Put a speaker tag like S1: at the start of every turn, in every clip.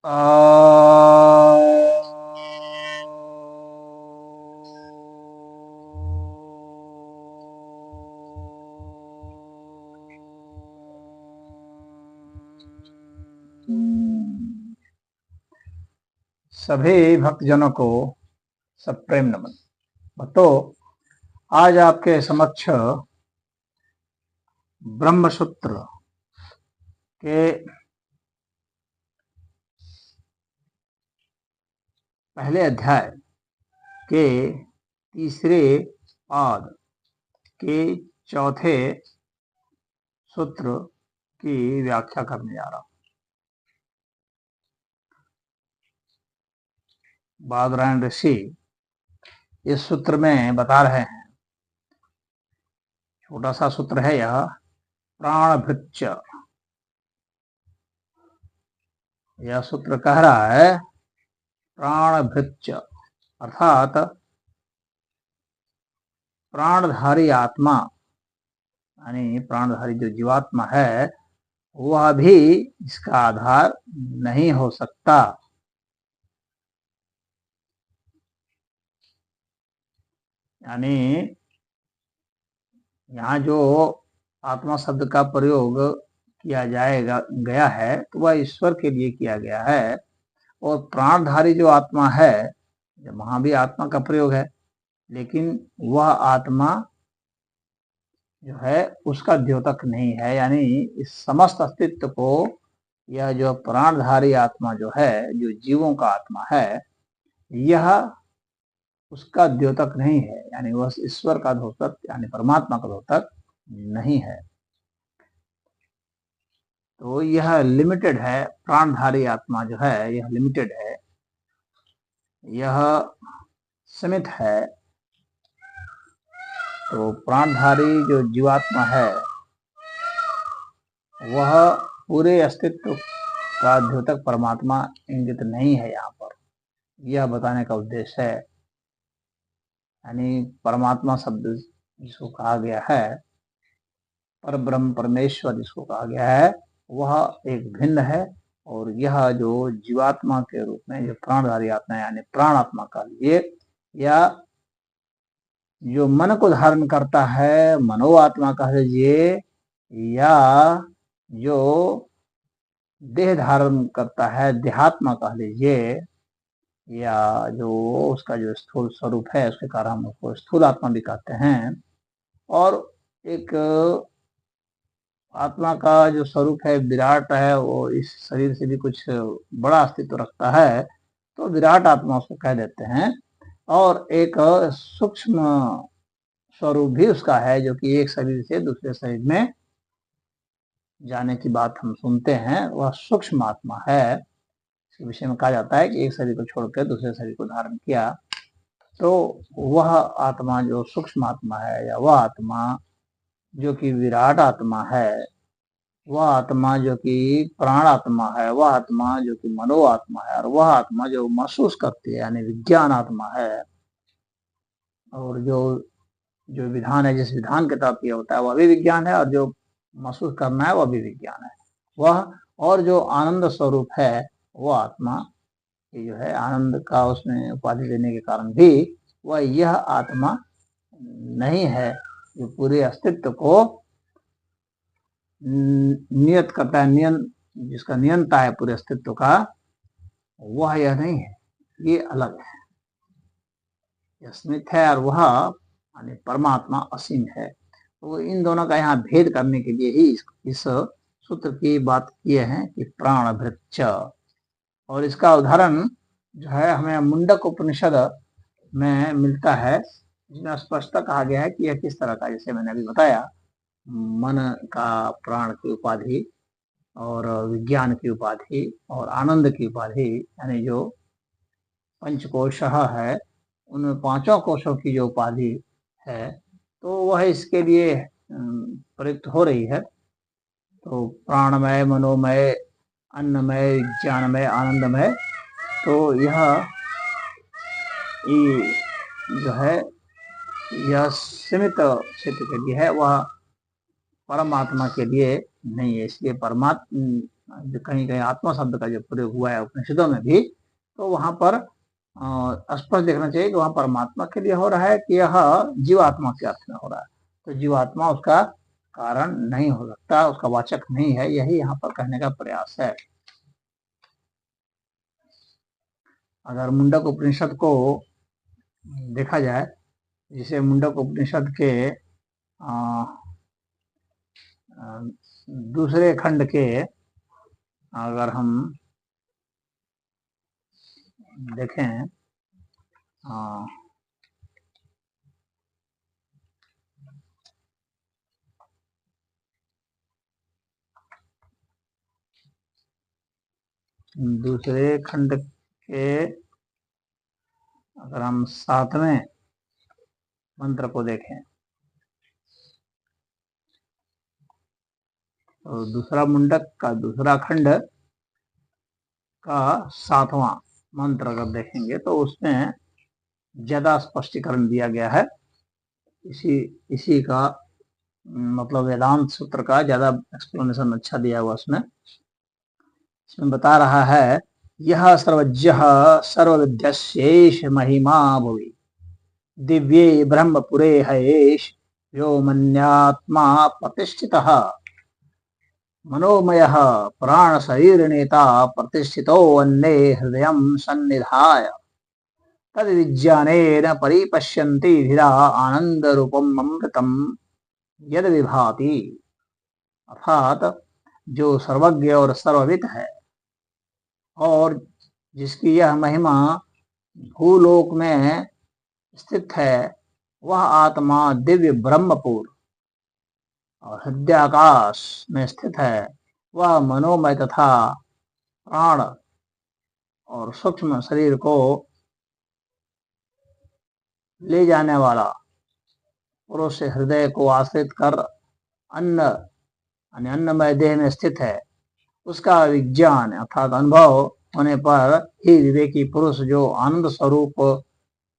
S1: आ, सभी भक्तजनों को सप्रेम नमन। भक्तों, आज आपके समक्ष ब्रह्मसूत्र के पहले अध्याय के तीसरे पाद के चौथे सूत्र की व्याख्या करने जा रहा हूं। बादरायण ऋषि इस सूत्र में बता रहे हैं, छोटा सा सूत्र है यह, प्राणभृच्च। यह सूत्र कह रहा है प्राणभृच्च अर्थात प्राणधारी आत्मा, यानी प्राणधारी जो जीवात्मा है वह भी इसका आधार नहीं हो सकता। यानी यहाँ जो आत्मा शब्द का प्रयोग किया गया है तो वह ईश्वर के लिए किया गया है, और प्राणधारी जो आत्मा है, वहां भी आत्मा का प्रयोग है, लेकिन वह आत्मा जो है उसका द्योतक नहीं है। यानी इस समस्त अस्तित्व को यह जो प्राणधारी आत्मा जो है, जो जीवों का आत्मा है, यह उसका द्योतक नहीं है। यानी वह ईश्वर का द्योतक यानी परमात्मा का द्योतक नहीं है। तो यह लिमिटेड है, प्राणधारी आत्मा जो है यह लिमिटेड है, यह सीमित है। तो प्राणधारी जो जीवात्मा है वह पूरे अस्तित्व का द्योतक परमात्मा इंगित नहीं है। यहाँ पर यह बताने का उद्देश्य है। यानी परमात्मा शब्द जिसको कहा गया है, पर ब्रह्म परमेश्वर जिसको कहा गया है, वह एक भिन्न है, और यह जो जीवात्मा के रूप में जो प्राणधारी आत्मा यानी प्राण आत्मा का लिए, या जो मन को धारण करता है मनो आत्मा कह लीजिए, या जो देह धारण करता है देहात्मा कह लीजिए, या जो उसका जो स्थूल स्वरूप है उसके कारण हम उसको स्थूल आत्मा भी कहते हैं। और एक आत्मा का जो स्वरूप है विराट है, वो इस शरीर से भी कुछ बड़ा अस्तित्व रखता है, तो विराट आत्मा उसको कह देते हैं। और एक सूक्ष्म स्वरूप भी उसका है, जो कि एक शरीर से दूसरे शरीर में जाने की बात हम सुनते हैं, वह सूक्ष्म आत्मा है। इसके विषय में कहा जाता है कि एक शरीर को छोड़कर दूसरे शरीर को धारण किया। तो वह आत्मा जो सूक्ष्म आत्मा है, या वह आत्मा जो कि विराट आत्मा है, वह आत्मा जो कि प्राण आत्मा है, वह आत्मा जो कि मनो आत्मा है, और वह आत्मा जो महसूस करती है यानी विज्ञान आत्मा है। और जो विधान है, जिस विधान के तहत ये होता है वह भी विज्ञान है, और जो महसूस करना है वह भी विज्ञान है। वह और जो आनंद स्वरूप है वह आत्मा ये जो है आनंद का उसमें उपाधि देने के कारण भी वह यह आत्मा नहीं है जो पूरे अस्तित्व को नियत करता है, जिसका नियंता है पूरे अस्तित्व का, वह यह नहीं है, ये अलग है। यह स्मित है और वह यानी परमात्मा असीम है। तो इन दोनों का यहाँ भेद करने के लिए ही इस सूत्र की बात किए हैं कि प्राणभृच्च। और इसका उदाहरण जो है हमें मुंडक उपनिषद में मिलता है, जिसमें स्पष्टता कहा गया है कि यह किस तरह का, जैसे मैंने अभी बताया, मन का प्राण की उपाधि और विज्ञान की उपाधि और आनंद की उपाधि, यानी जो पंचकोश है उन पांचों कोशों की जो उपाधि है, तो वह इसके लिए प्रयुक्त हो रही है। तो प्राणमय, मनोमय, अन्नमय, विज्ञानमय, आनंदमय, तो यह जो है यह सीमित क्षेत्र के लिए है, वह परमात्मा के लिए नहीं है। इसलिए जो कहीं कहीं आत्मा शब्द का जो प्रयोग हुआ है उपनिषदों में भी, तो वहां पर स्पष्ट देखना चाहिए कि वहां परमात्मा के लिए हो रहा है कि यह जीवात्मा के अर्थ में हो रहा है। तो जीवात्मा उसका कारण नहीं हो सकता, उसका वाचक नहीं है, यही यहाँ पर कहने का प्रयास है। अगर मुंडक उपनिषद को देखा जाए, जिसे मुंडक उपनिषद के दूसरे खंड के अगर हम देखें, दूसरे खंड के अगर हम 7वें मंत्र को देखें, तो दूसरा मुंडक का दूसरा खंड का 7वां मंत्र अगर देखेंगे तो उसमें ज्यादा स्पष्टीकरण दिया गया है। इसी का मतलब वेदांत सूत्र का ज्यादा एक्सप्लेनेशन अच्छा दिया हुआ उसमें बता रहा है, यह सर्वज्ञ सर्वविद्यशेष महिमा भुवि दिव्ये ब्रह्मपुरे हयेश व्योमन्यात्मा प्रतिष्ठितः मनोमय प्राण शरीर नेता प्रतिष्ठितो अन्ये हृदय सन्निधाय तद विज्ञानेन परिपश्यन्ति धीरा आनंद रूपम अमृतम यद विभाति। अर्थात जो सर्वज्ञ और सर्वविद है और जिसकी यह महिमा भूलोक में स्थित है, वह आत्मा दिव्य ब्रह्मपुर और हृदयाकाश में स्थित है। वह मनोमय तथा प्राण और सूक्ष्म शरीर को ले जाने वाला पुरुष हृदय को आश्रित कर अन्नमय देह में स्थित है। उसका विज्ञान अर्थात अनुभव होने पर ही विवेकी पुरुष जो आनंद स्वरूप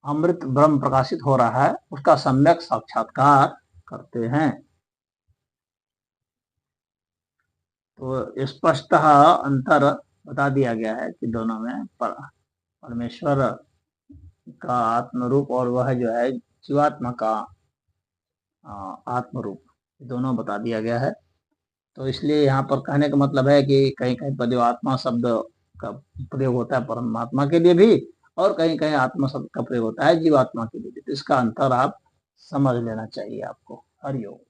S1: अमृत ब्रह्म प्रकाशित हो रहा है, उसका सम्यक साक्षात्कार करते हैं। तो स्पष्टतः अंतर बता दिया गया है कि दोनों में परमेश्वर का आत्मरूप और वह जो है जीवात्मा का आत्मरूप, दोनों बता दिया गया है। तो इसलिए यहाँ पर कहने का मतलब है कि कहीं कहीं पर जो आत्मा शब्द का प्रयोग होता है परमात्मा के लिए भी, और कहीं कहीं आत्मा शब्द का प्रयोग होता है जीवात्मा के लिए भी। तो इसका अंतर आप समझ लेना चाहिए आपको। हरिओम।